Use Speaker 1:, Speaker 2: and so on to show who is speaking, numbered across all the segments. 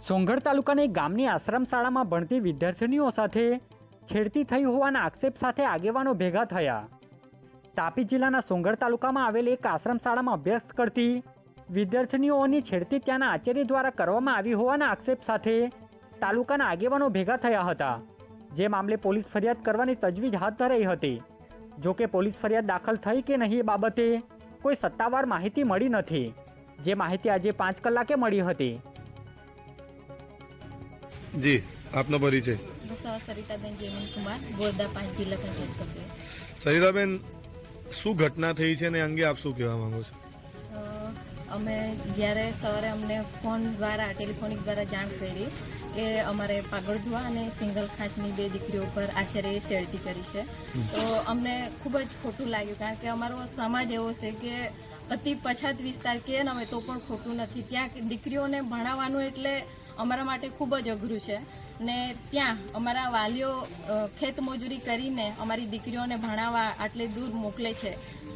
Speaker 1: સોંગઢ તાલુકાની ગામની આશ્રમ શાળામાં ભણતી વિદ્યાર્થીનીઓ સાથે છેડતી થઈ હોવાના આક્ષેપ સાથે આગેવાનો ભેગા થયા। તાપી જિલ્લાના સોંગઢ તાલુકામાં આવેલી એક આશ્રમ શાળામાં અભ્યાસ કરતી વિદ્યાર્થીનીઓની છેડતી ત્યાંના આચાર્ય દ્વારા કરવામાં આવી હોવાના આક્ષેપ સાથે તાલુકાના આગેવાનો ભેગા થયા હતા, જે મામલે પોલીસ ફરિયાદ કરવાની તજવીજ હાથ ધરાઈ હતી। જોકે પોલીસ ફરિયાદ દાખલ થઈ કે નહીં એ બાબતે કોઈ સત્તાવાર માહિતી મળી નથી, જે માહિતી આજે 5 કલાકે મળી હતી।
Speaker 2: जी, आपનો परिचय?
Speaker 3: सरिताबेन जयमन कुमार, बोरदा 5 जिला पंचायत सभ्य।
Speaker 2: सरिताबेन, શું ઘટના થઈ છે ને અંગે આપ શું કહેવા માંગો છો?
Speaker 3: અમે જ્યારે સવારે અમને ફોન દ્વારા ટેલિફોનિક દ્વારા જાણ કરી કે અમારે પાગળધુઆ અને સિંગલ ખાંચની 2 દીકરીઓ પર આચાર્યએ છેડતી કરી છે, તો અમને ખૂબ જ ખોટું લાગ્યું, કારણ કે અમારો સમાજ એવો છે કે અતિ પછાત વિસ્તાર કે અમે તો પણ ખોટું નથી। ત્યાં દીકરીઓને ભણાવવાનું એટલે અમારા માટે ખૂબ જ અઘરું છે ને ત્યાં અમારા વાલીઓ ખેતમજૂરી કરીને અમારી દીકરીઓને ભણાવવા આટલે દૂર મોકલે છે,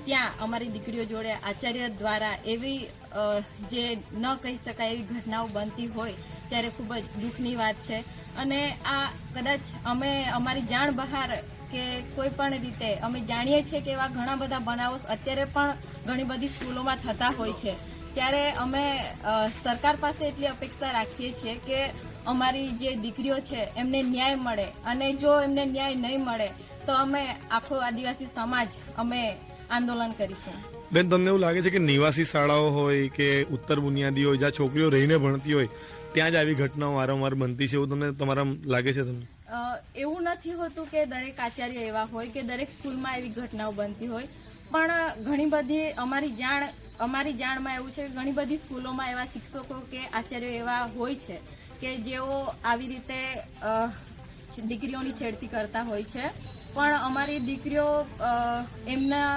Speaker 3: ત્યાં અમારી દીકરીઓ જોડે આચાર્ય દ્વારા એવી જે ન કહી શકાય એવી ઘટનાઓ બનતી હોય ત્યારે ખૂબ જ દુઃખની વાત છે। અને આ કદાચ અમે અમારી જાણ બહાર કે કોઈ પણ રીતે અમે જાણીએ છીએ કે એવા ઘણા બધા બનાવો અત્યારે પણ ઘણી બધી સ્કૂલોમાં થતા હોય છે, ત્યારે અમે સરકાર પાસે એટલી અપેક્ષા રાખીએ છીએ કે અમારી જે દીકરીઓ છે એમને ન્યાય મળે, અને જો એમને ન્યાય નહીં મળે તો અમે આખો આદિવાસી સમાજ અમે આંદોલન કરીશું।
Speaker 2: બેન, તમને એવું લાગે છે કે નિવાસી શાળાઓ હોય કે ઉત્તર બુનિયાદી હોય, જ્યાં છોકરીઓ રહીને ભણતી હોય, ત્યાં જ આવી ઘટનાઓ વારંવાર બનતી છે, એવું તમને તમારા લાગે છે? તમને
Speaker 3: એવું નથી હોતું કે દરેક આચાર્ય એવા હોય કે દરેક સ્કૂલમાં એવી ઘટનાઓ બનતી હોય, પણ ઘણી બધી અમારી જાણમાં એવું છે કે ઘણી બધી સ્કૂલોમાં એવા શિક્ષકો કે આચાર્યો એવા હોય છે કે જેઓ આવી રીતે દીકરીઓની છેડતી કરતા હોય છે, પણ અમારી દીકરીઓ એમના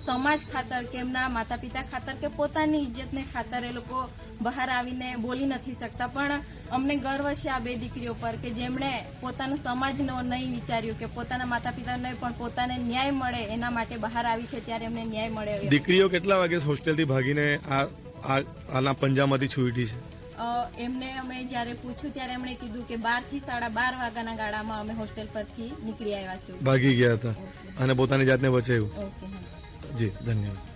Speaker 3: સમાજ ખાતર કે એમના માતા પિતા ખાતર કે પોતાની ઇજ્જતને ખાતર એ લોકો બહાર આવીને બોલી નથી શકતા। પણ અમને ગર્વ છે આ 2 દીકરીઓ પર કે જેમણે પોતાનું સમાજનો નહીં વિચાર્યું કે પોતાના માતા પિતા નહીં પણ પોતાને ન્યાય મળે એના માટે બહાર આવી છે, ત્યારે એમને ન્યાય મળે।
Speaker 2: દીકરીઓ કેટલા વાગે હોસ્ટેલથી ભાગીને આના પંજામાંથી છૂટી છે?
Speaker 3: એમને અમે જ્યારે પૂછ્યું ત્યારે એમણે કીધું કે 12 થી 12:30 વાગ્યાના ગાળામાં અમે હોસ્ટેલ પરથી નીકળી આવ્યા છીએ,
Speaker 2: ભાગી ગયા હતા અને પોતાની જાતને બચાવ્યું।
Speaker 3: ઓકે,
Speaker 2: જી, ધન્યવાદ।